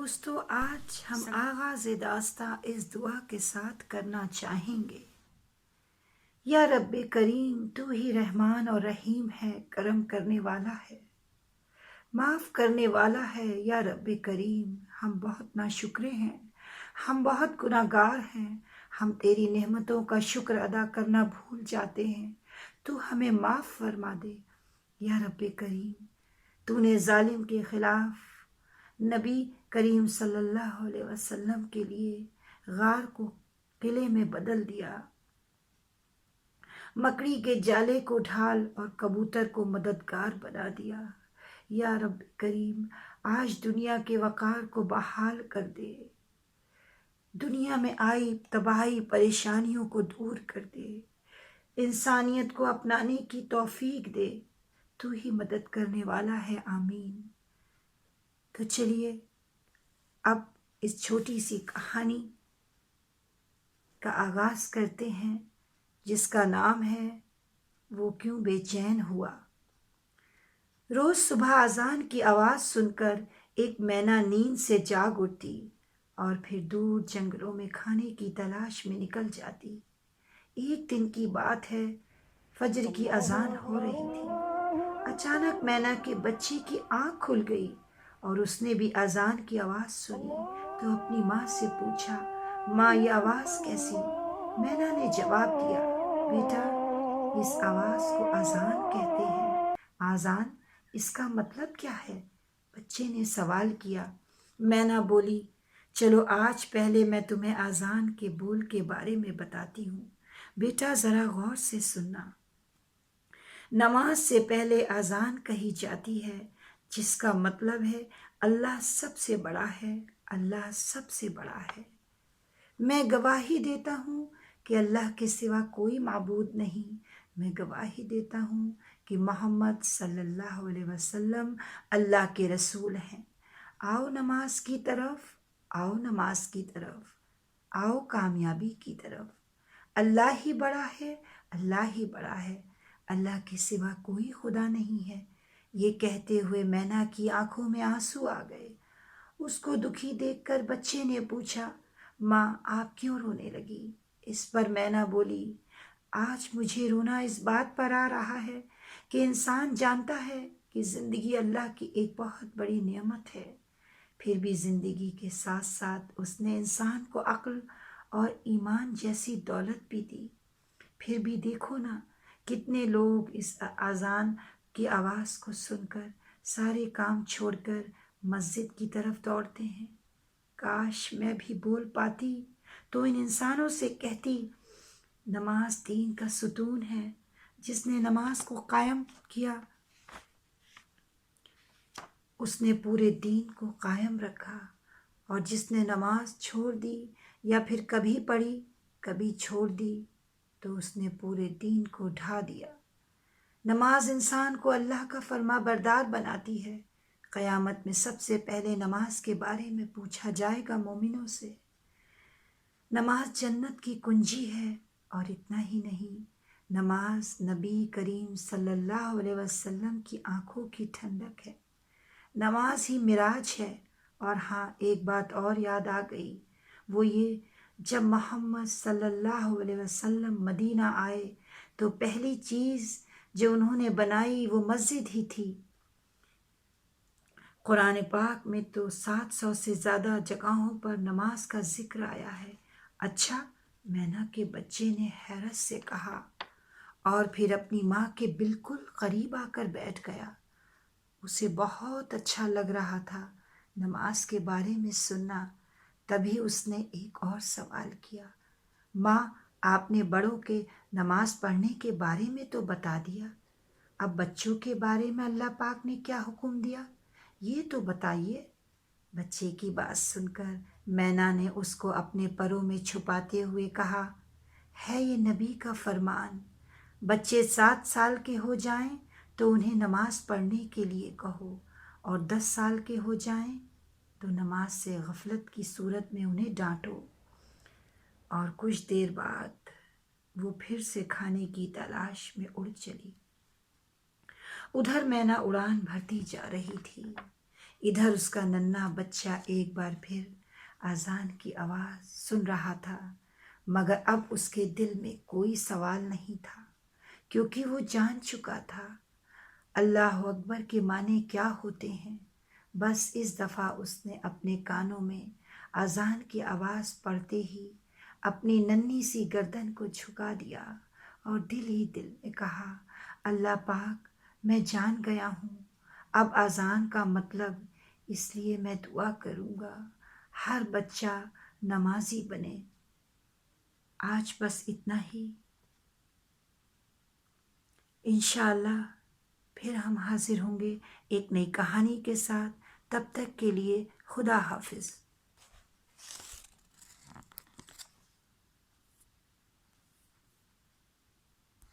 دوستو آج ہم آغاز داستاں اس دعا کے ساتھ کرنا چاہیں گے۔ یا رب کریم، تو ہی رحمان اور رحیم ہے، کرم کرنے والا ہے، معاف کرنے والا ہے۔ یا رب کریم، ہم بہت ناشکرے ہیں، ہم بہت گناہ گار ہیں، ہم تیری نعمتوں کا شکر ادا کرنا بھول جاتے ہیں، تو ہمیں معاف فرما دے۔ یا رب کریم، تو نے ظالم کے خلاف نبی کریم صلی اللہ علیہ وسلم کے لیے غار کو قلعے میں بدل دیا، مکڑی کے جالے کو ڈھال اور کبوتر کو مددگار بنا دیا۔ یا رب کریم، آج دنیا کے وقار کو بحال کر دے، دنیا میں آئی تباہی پریشانیوں کو دور کر دے، انسانیت کو اپنانے کی توفیق دے، تو ہی مدد کرنے والا ہے، آمین۔ تو چلیے اب اس چھوٹی سی کہانی کا آغاز کرتے ہیں، جس کا نام ہے وہ کیوں بے چین ہوا۔ روز صبح اذان کی آواز سن کر ایک مینا نیند سے جاگ اٹھتی اور پھر دور جنگلوں میں کھانے کی تلاش میں نکل جاتی۔ ایک دن کی بات ہے، فجر کی اذان ہو رہی تھی۔ اچانک مینا کے بچے کی آنکھ کھل گئی اور اس نے بھی اذان کی آواز سنی تو اپنی ماں سے پوچھا، ماں یہ آواز کیسی؟ مینا نے جواب دیا، بیٹا اس آواز کو اذان کہتے ہیں۔ اذان، اس کا مطلب کیا ہے؟ بچے نے سوال کیا۔ مینا بولی، چلو آج پہلے میں تمہیں اذان کے بول کے بارے میں بتاتی ہوں، بیٹا ذرا غور سے سننا۔ نماز سے پہلے اذان کہی جاتی ہے، جس کا مطلب ہے اللہ سب سے بڑا ہے، اللہ سب سے بڑا ہے۔ میں گواہی دیتا ہوں کہ اللہ کے سوا کوئی معبود نہیں، میں گواہی دیتا ہوں کہ محمد صلی اللہ علیہ وسلم اللہ کے رسول ہیں۔ آؤ نماز کی طرف، آؤ نماز کی طرف، آؤ کامیابی کی طرف۔ اللہ ہی بڑا ہے، اللہ ہی بڑا ہے، اللہ کے سوا کوئی خدا نہیں ہے۔ یہ کہتے ہوئے مینا کی آنکھوں میں آنسو آ گئے۔ اس کو دکھی دیکھ کر بچے نے پوچھا، ماں آپ کیوں رونے لگی؟ اس پر مینا بولی، آج مجھے رونا اس بات پر آ رہا ہے کہ انسان جانتا ہے کہ زندگی اللہ کی ایک بہت بڑی نعمت ہے، پھر بھی زندگی کے ساتھ ساتھ اس نے انسان کو عقل اور ایمان جیسی دولت بھی دی۔ پھر بھی دیکھو نا، کتنے لوگ اس اذان کی آواز کو سن کر سارے کام چھوڑ کر مسجد کی طرف دوڑتے ہیں۔ کاش میں بھی بول پاتی تو ان انسانوں سے کہتی، نماز دین کا ستون ہے، جس نے نماز کو قائم کیا اس نے پورے دین کو قائم رکھا، اور جس نے نماز چھوڑ دی یا پھر کبھی پڑھی کبھی چھوڑ دی تو اس نے پورے دین کو ڈھا دیا۔ نماز انسان کو اللہ کا فرما بردار بناتی ہے۔ قیامت میں سب سے پہلے نماز کے بارے میں پوچھا جائے گا مومنوں سے۔ نماز جنت کی کنجی ہے، اور اتنا ہی نہیں، نماز نبی کریم صلی اللہ علیہ وسلم کی آنکھوں کی ٹھنڈک ہے۔ نماز ہی معراج ہے۔ اور ہاں، ایک بات اور یاد آ گئی، وہ یہ، جب محمد صلی اللہ علیہ وسلم مدینہ آئے تو پہلی چیز جو انہوں نے بنائی وہ مسجد ہی تھی۔ قرآن پاک میں تو 700 سے زیادہ جگہوں پر نماز کا ذکر آیا ہے۔ اچھا، مینا کے بچے نے حیرت سے کہا، اور پھر اپنی ماں کے بالکل قریب آ کر بیٹھ گیا۔ اسے بہت اچھا لگ رہا تھا نماز کے بارے میں سننا۔ تبھی اس نے ایک اور سوال کیا، ماں آپ نے بڑوں کے نماز پڑھنے کے بارے میں تو بتا دیا، اب بچوں کے بارے میں اللہ پاک نے کیا حکم دیا، یہ تو بتائیے۔ بچے کی بات سن کر مینا نے اس کو اپنے پروں میں چھپاتے ہوئے کہا، ہے یہ نبی کا فرمان، بچے 7 سال کے ہو جائیں تو انہیں نماز پڑھنے کے لیے کہو، اور 10 سال کے ہو جائیں تو نماز سے غفلت کی صورت میں انہیں ڈانٹو۔ اور کچھ دیر بعد وہ پھر سے کھانے کی تلاش میں اڑ چلی۔ ادھر مینا اڑان بھرتی جا رہی تھی۔ ادھر اس کا ننھا بچہ ایک بار پھر اذان کی آواز سن رہا تھا، مگر اب اس کے دل میں کوئی سوال نہیں تھا، کیونکہ وہ جان چکا تھا اللہ اکبر کے معنی کیا ہوتے ہیں۔ بس اس دفعہ اس نے اپنے کانوں میں اذان کی آواز پڑتے ہی اپنی ننھی سی گردن کو جھکا دیا اور دل ہی دل میں کہا، اللہ پاک، میں جان گیا ہوں اب اذان کا مطلب، اس لیے میں دعا کروں گا ہر بچہ نمازی بنے۔ آج بس اتنا ہی، انشاءاللہ پھر ہم حاضر ہوں گے ایک نئی کہانی کے ساتھ۔ تب تک کے لیے خدا حافظ۔